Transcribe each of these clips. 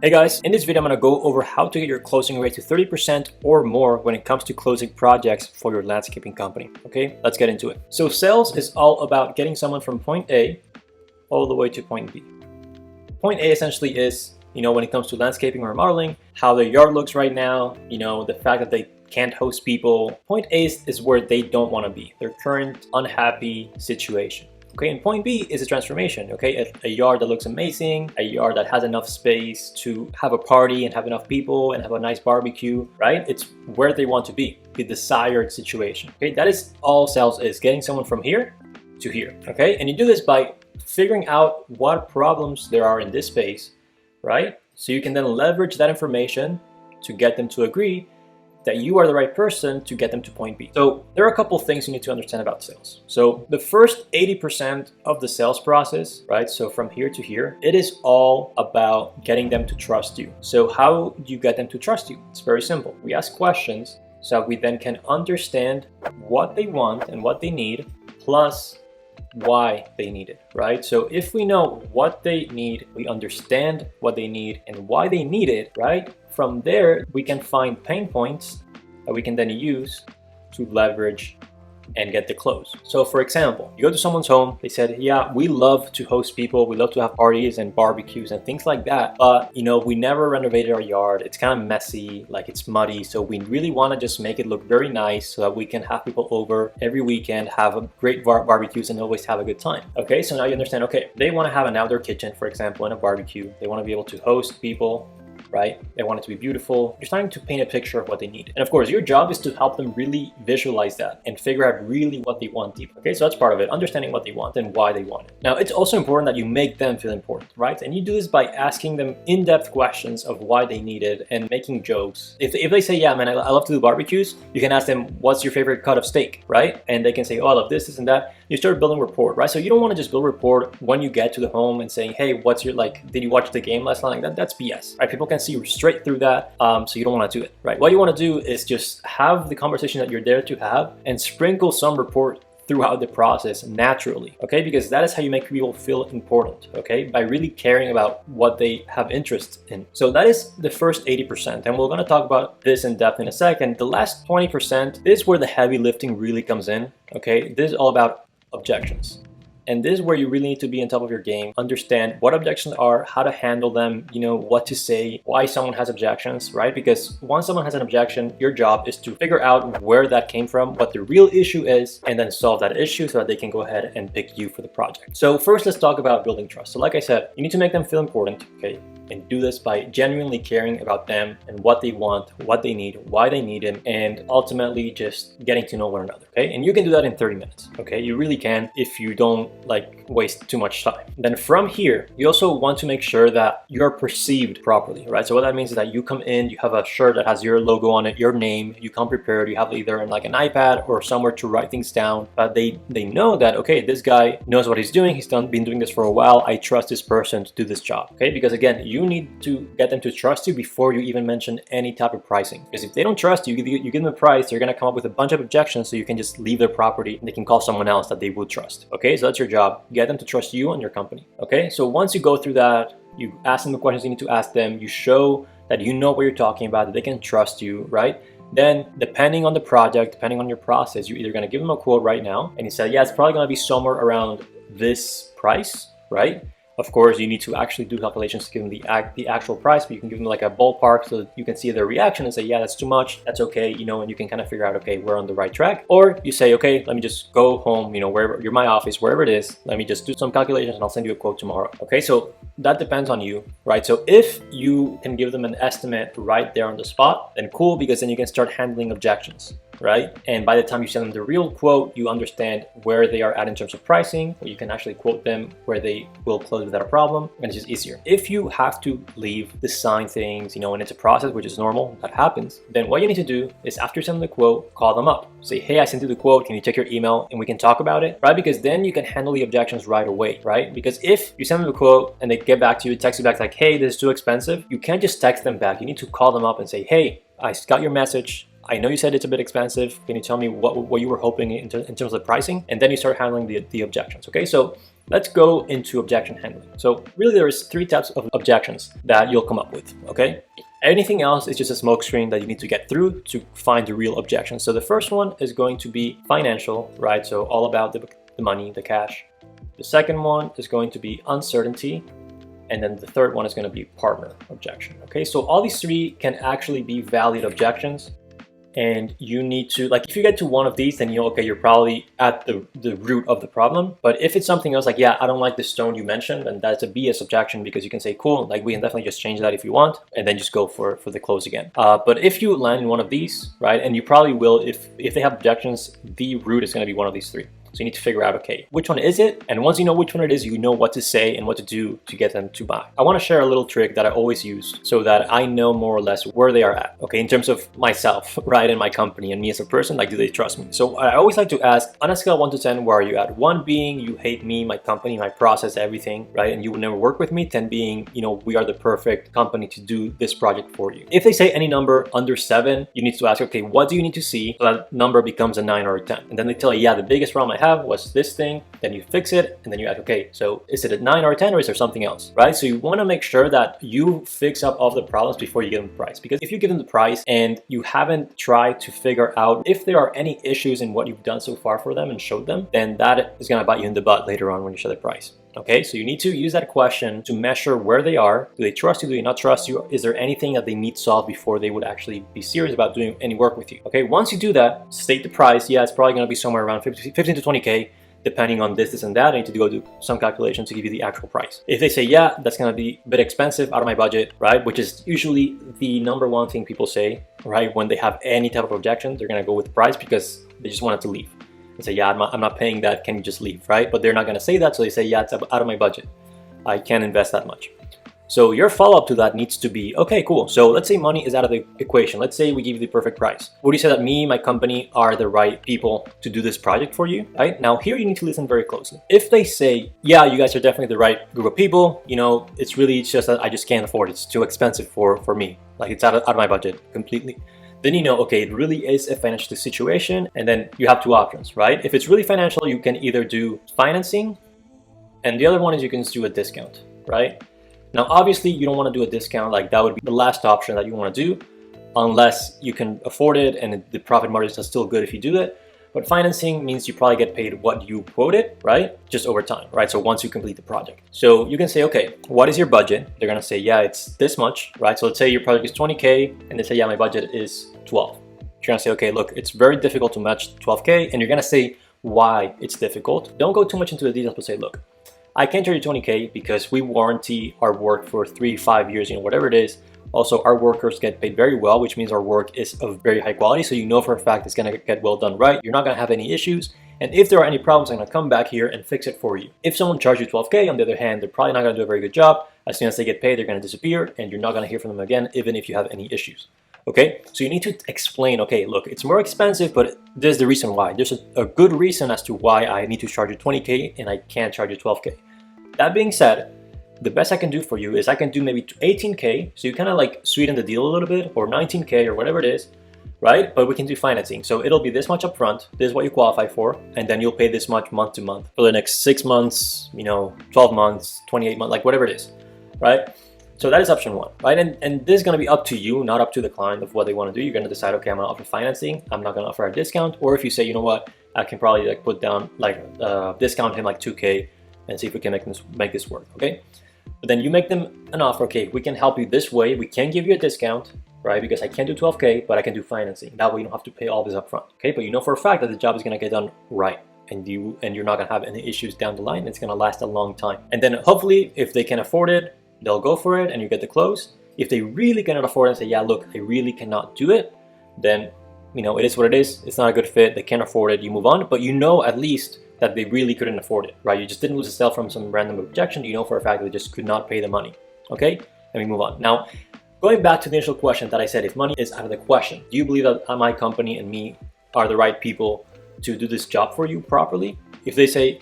Hey guys, in this video I'm going to go over how to get your closing rate to 30% or more when it comes to closing projects for your landscaping company. Okay, let's get into it. So sales is all about getting someone from point A all the way to point B. Point A essentially is, when it comes to landscaping or remodeling, how their yard looks right now, the fact that they can't host people. Point A is where they don't want to be, their current unhappy situation. Okay, and point B is a transformation, okay? A yard that looks amazing, a yard that has enough space to have a party and have enough people and have a nice barbecue, right? It's where they want to be, the desired situation, okay? That is all sales is, getting someone from here to here, okay? And you do this by figuring out what problems there are in this space, right? So you can then leverage that information to get them to agree that you are the right person to get them to point B. So there are a couple of things you need to understand about sales. So the first 80% of the sales process, right? So from here to here, it is all about getting them to trust you. So how do you get them to trust you? It's very simple. We ask questions so we then can understand what they want and what they need, plus why they need it, right? So if we know what they need, we understand what they need and why they need it, right? From there, we can find pain points that we can then use to leverage and get the close. So for example, you go to someone's home, they said, yeah, we love to host people, we love to have parties and barbecues and things like that, but we never renovated our yard, it's kind of messy, like it's muddy, so we really want to just make it look very nice so that we can have people over every weekend, have a great barbecues and always have a good time. Okay, so now you understand, okay, they want to have an outdoor kitchen, for example, and a barbecue, they want to be able to host people, right? They want it to be beautiful. You're starting to paint a picture of what they need. And of course, your job is to help them really visualize that and figure out really what they want deep. Okay, so that's part of it, understanding what they want and why they want it. Now, it's also important that you make them feel important, right? And you do this by asking them in-depth questions of why they need it and making jokes. If they say, yeah, man, I love to do barbecues, you can ask them, what's your favorite cut of steak, right? And they can say, oh, I love this and that. You start building rapport, right? So you don't want to just build rapport when you get to the home and saying, hey, what's your, did you watch the game last night? That's BS, right? People can see straight through that, so you don't want to do it, right? What you want to do is just have the conversation that you're there to have and sprinkle some rapport throughout the process naturally, okay? Because that is how you make people feel important, okay? By really caring about what they have interest in. So that is the first 80%, and we're going to talk about this in depth in a second. The last 20% is where the heavy lifting really comes in, okay? This is all about objections. And this is where you really need to be on top of your game, understand what objections are, how to handle them, what to say, why someone has objections, right? Because once someone has an objection, your job is to figure out where that came from, what the real issue is, and then solve that issue so that they can go ahead and pick you for the project. So first, let's talk about building trust. So like I said, you need to make them feel important, okay? And do this by genuinely caring about them and what they want, what they need, why they need it, and ultimately just getting to know one another, okay? And you can do that in 30 minutes, okay? You really can if you don't waste too much time. Then from here, you also want to make sure that you're perceived properly, right? So what that means is that you come in, you have a shirt that has your logo on it, your name, you come prepared, you have either an iPad or somewhere to write things down. They know that, okay, this guy knows what he's doing, he's been doing this for a while, I trust this person to do this job, okay? Because again, you need to get them to trust you before you even mention any type of pricing. Because if they don't trust you, you give them a price, they're gonna come up with a bunch of objections, so you can just leave their property and they can call someone else that they would trust, okay? So that's your job, get them to trust you and your company, okay? So once you go through that, you ask them the questions you need to ask them, you show that you know what you're talking about, that they can trust you, right? Then depending on the project, depending on your process, you're either gonna give them a quote right now and you say, yeah, it's probably gonna be somewhere around this price, right? Of course, you need to actually do calculations to give them the actual price, but you can give them a ballpark so that you can see their reaction and say, yeah, that's too much, that's okay, and you can kind of figure out, okay, we're on the right track. Or you say, okay, let me just go home, wherever you're, my office, wherever it is, let me just do some calculations and I'll send you a quote tomorrow. Okay, so that depends on you, right? So if you can give them an estimate right there on the spot, then cool, because then you can start handling objections, right? And by the time you send them the real quote, you understand where they are at in terms of pricing, or you can actually quote them where they will close without a problem, and it's just easier. If you have to leave, design things, and it's a process, which is normal, that happens, then what you need to do is after you send them the quote, call them up. Say, hey, I sent you the quote, can you check your email and we can talk about it, right? Because then you can handle the objections right away, right? Because if you send them the quote and they get back to you, text you back hey, this is too expensive, you can't just text them back. You need to call them up and say, hey, I got your message, I know you said it's a bit expensive. Can you tell me what you were hoping in terms of the pricing? And then you start handling the objections, okay? So let's go into objection handling. So really there's 3 types of objections that you'll come up with, okay? Anything else is just a smoke screen that you need to get through to find the real objection. So the first one is going to be financial, right? So all about the money, the cash. The second one is going to be uncertainty. And then the third one is going to be partner objection, okay? So all these 3 can actually be valid objections. And you need to, like, if you get to one of these, then you know, okay, you're probably at the root of the problem. But if it's something else, like, yeah, I don't like the stone you mentioned, and that's a BS objection, because you can say, cool, like, we can definitely just change that if you want, and then just go for the close again. But if you land in one of these, right, and you probably will, if they have objections, the root is going to be one of these 3. So you need to figure out, okay, which one is it? And once you know which one it is, you know what to say and what to do to get them to buy. I want to share a little trick that I always use so that I know more or less where they are at, okay, in terms of myself, right, and my company and me as a person, like, do they trust me? So I always like to ask, on a scale of 1 to 10, where are you at? 1 being you hate me, my company, my process, everything, right, and you would never work with me. 10 being, you know, we are the perfect company to do this project for you. If they say any number under 7, you need to ask, okay, what do you need to see so that number becomes a 9 or a 10? And then they tell you, yeah, the biggest problem I have was this thing. Then you fix it, and then you ask, okay, so is it a 9 or a 10, or is there something else, right? So you want to make sure that you fix up all the problems before you give them the price, because if you give them the price and you haven't tried to figure out if there are any issues in what you've done so far for them and showed them, then that is going to bite you in the butt later on when you show the price. Okay, so you need to use that question to measure where they are. Do they trust you? Do they not trust you? Is there anything that they need solved before they would actually be serious about doing any work with you? Okay, once you do that, state the price. Yeah, it's probably going to be somewhere around 15 to 20K, depending on this and that. I need to go do some calculations to give you the actual price. If they say, yeah, that's going to be a bit expensive, out of my budget, right? Which is usually the number 1 thing people say, right? When they have any type of objection, they're going to go with the price because they just want it to leave. And say, yeah, I'm not paying that, can you just leave, right? But they're not going to say that, so they say, yeah, it's out of my budget. I can't invest that much. So your follow-up to that needs to be, okay, cool. So let's say money is out of the equation. Let's say we give you the perfect price. Would you say that me, my company are the right people to do this project for you, right? Now here you need to listen very closely. If they say, yeah, you guys are definitely the right group of people, you know, it's just that I just can't afford it. It's too expensive for me. Like, it's out of my budget completely. Then you know, okay, it really is a financial situation, and then you have 2 options, right? If it's really financial, you can either do financing, and the other one is you can just do a discount, right? Now, obviously, you don't want to do a discount. Like, that would be the last option that you want to do, unless you can afford it and the profit margins are still good if you do that. But financing means you probably get paid what you quoted, right? Just over time, right? So once you complete the project. So you can say, okay, what is your budget? They're going to say, yeah, it's this much, right? So let's say your project is 20K, and they say, yeah, my budget is 12. You're going to say, okay, look, it's very difficult to match 12K. And you're going to say why it's difficult. Don't go too much into the details, but say, look, I can't charge you 20K because we warranty our work for 3-5 years, you know, whatever it is. Also, our workers get paid very well, which means our work is of very high quality. So you know for a fact it's going to get well done, right? You're not going to have any issues. And if there are any problems, I'm going to come back here and fix it for you. If someone charges you 12K, on the other hand, they're probably not going to do a very good job. As soon as they get paid, they're going to disappear, and you're not going to hear from them again, even if you have any issues. Okay, so you need to explain, okay, look, it's more expensive, but there's the reason why. There's a good reason as to why I need to charge you 20K and I can't charge you 12K. That being said, the best I can do for you is I can do maybe 18K, so you kind of like sweeten the deal a little bit, or 19K or whatever it is, right? But we can do financing. So it'll be this much upfront, this is what you qualify for, and then you'll pay this much month to month for the next 6 months, you know, 12 months, 28 months, like whatever it is, right? So that is option 1, right? And this is going to be up to you, not up to the client of what they want to do. You're going to decide, okay, I'm going to offer financing. I'm not going to offer a discount. Or if you say, you know what, I can probably like put down like discount him like 2K and see if we can make this work, okay? But then you make them an offer, okay, we can help you this way. We can give you a discount, right? Because I can't do 12K, but I can do financing. That way you don't have to pay all this upfront, okay? But you know for a fact that the job is going to get done right. And you're not going to have any issues down the line. It's going to last a long time. And then hopefully if they can afford it, they'll go for it and you get the close. If they really cannot afford it and say, yeah, look, I really cannot do it, then, you know, it is what it is. It's not a good fit. They can't afford it. You move on. But you know at least that they really couldn't afford it, right? You just didn't lose a sale from some random objection. You know for a fact that they just could not pay the money, okay? And we move on. Now, going back to the initial question that I said, if money is out of the question, do you believe that my company and me are the right people to do this job for you properly? If they say,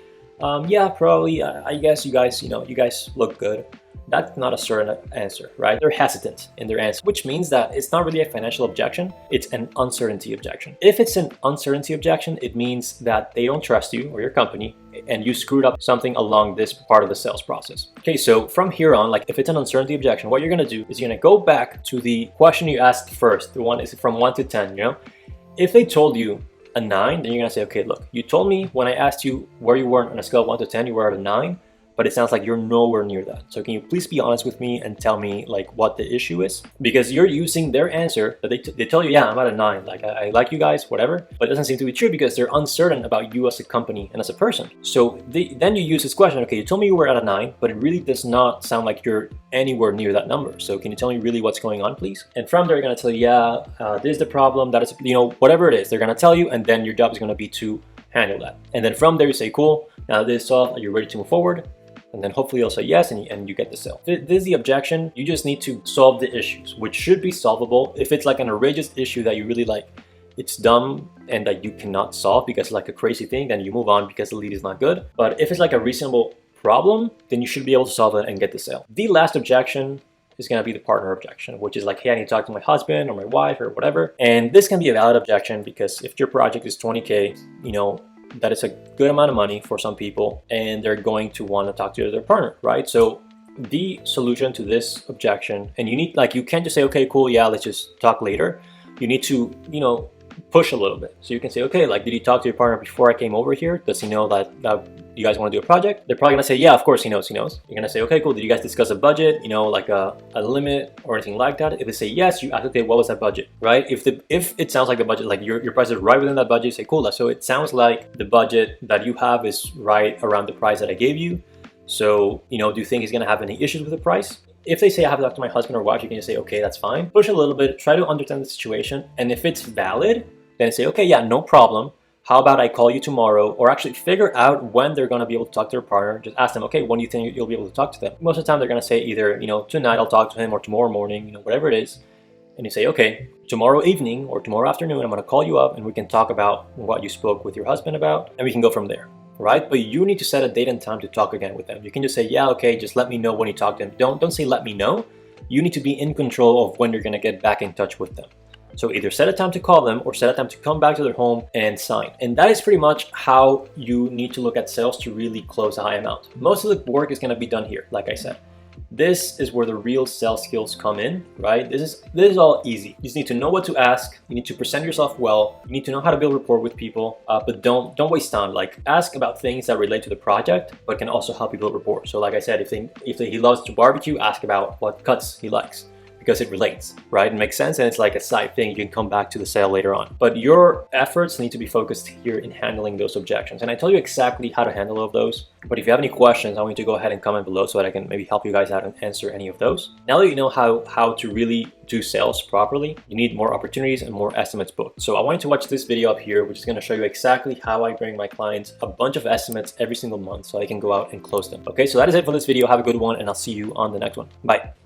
yeah, probably, I guess you guys, you know, you guys look good, That's not a certain answer, right? They're hesitant in their answer, which means that it's not really a financial objection, it's an uncertainty objection. If it's an uncertainty objection, it means that they don't trust you or your company and you screwed up something along this part of the sales process. Okay, so from here on, like if it's an uncertainty objection, what you're gonna do is you're gonna go back to the question you asked first. The one is from 1 to 10, you know? If they told you a 9, then you're gonna say, okay, look, you told me when I asked you where you were on a scale of 1 to 10, you were at a 9, but it sounds like you're nowhere near that. So can you please be honest with me and tell me like what the issue is? Because you're using their answer that they tell you, yeah, I'm at a 9, like I like you guys, whatever, but it doesn't seem to be true because they're uncertain about you as a company and as a person. So then you use this question, okay, you told me you were at a 9, but it really does not sound like you're anywhere near that number. So can you tell me really what's going on, please? And from there, they're gonna tell you, yeah, this is the problem, that is, you know, whatever it is, they're gonna tell you, and then your job is gonna be to handle that. And then from there, you say, cool, now this is solved, are you ready to move forward? And then hopefully they'll say yes, and you get the sale. This is the objection. You just need to solve the issues, which should be solvable. If it's like an outrageous issue that you really like, it's dumb and that you cannot solve because it's like a crazy thing, then you move on because the lead is not good. But if it's like a reasonable problem, then you should be able to solve it and get the sale. The last objection is going to be the partner objection, which is like, hey, I need to talk to my husband or my wife or whatever. And this can be a valid objection because if your project is 20K, you know, that is a good amount of money for some people and they're going to want to talk to their partner, right? So the solution to this objection, and you need, like, you can't just say, okay, cool, yeah, let's just talk later. You need to, you know, push a little bit. So you can say, okay, like, did you talk to your partner before I came over here? Does he know that you guys want to do a project? They're probably gonna say, yeah, of course he knows. You're gonna say, okay, cool, did you guys discuss a budget, you know, like a limit or anything like that? If they say yes, you ask, okay, what was that budget, right? If it sounds like the budget, like your price is right within that budget, you say, cool, so it sounds like the budget that you have is right around the price that I gave you. So, you know, do you think he's gonna have any issues with the price? If they say I have to talk to my husband or wife, you can just say, okay, that's fine. Push a little bit, try to understand the situation. And if it's valid, then say, okay, yeah, no problem. How about I call you tomorrow? Or actually figure out when they're gonna be able to talk to their partner. Just ask them, okay, when do you think you'll be able to talk to them? Most of the time they're gonna say either, you know, tonight I'll talk to him or tomorrow morning, you know, whatever it is. And you say, okay, tomorrow evening or tomorrow afternoon, I'm gonna call you up and we can talk about what you spoke with your husband about, and we can go from there. Right? But you need to set a date and time to talk again with them. You can just say, yeah, okay, just let me know when you talk to them. Don't say let me know. You need to be in control of when you're gonna get back in touch with them. So either set a time to call them or set a time to come back to their home and sign. And that is pretty much how you need to look at sales to really close a high amount. Most of the work is gonna be done here, like I said. This is where the real sales skills come in, right? This is all easy. You just need to know what to ask. You need to present yourself well. You need to know how to build rapport with people, but don't waste time. Like, ask about things that relate to the project, but can also help you build rapport. So like I said, if he loves to barbecue, ask about what cuts he likes, because it relates, right? It makes sense, and it's like a side thing. You can come back to the sale later on. But your efforts need to be focused here in handling those objections. And I tell you exactly how to handle all of those. But if you have any questions, I want you to go ahead and comment below so that I can maybe help you guys out and answer any of those. Now that you know how to really do sales properly, you need more opportunities and more estimates booked. So I want you to watch this video up here, which is going to show you exactly how I bring my clients a bunch of estimates every single month so I can go out and close them. Okay, so that is it for this video. Have a good one, and I'll see you on the next one. Bye.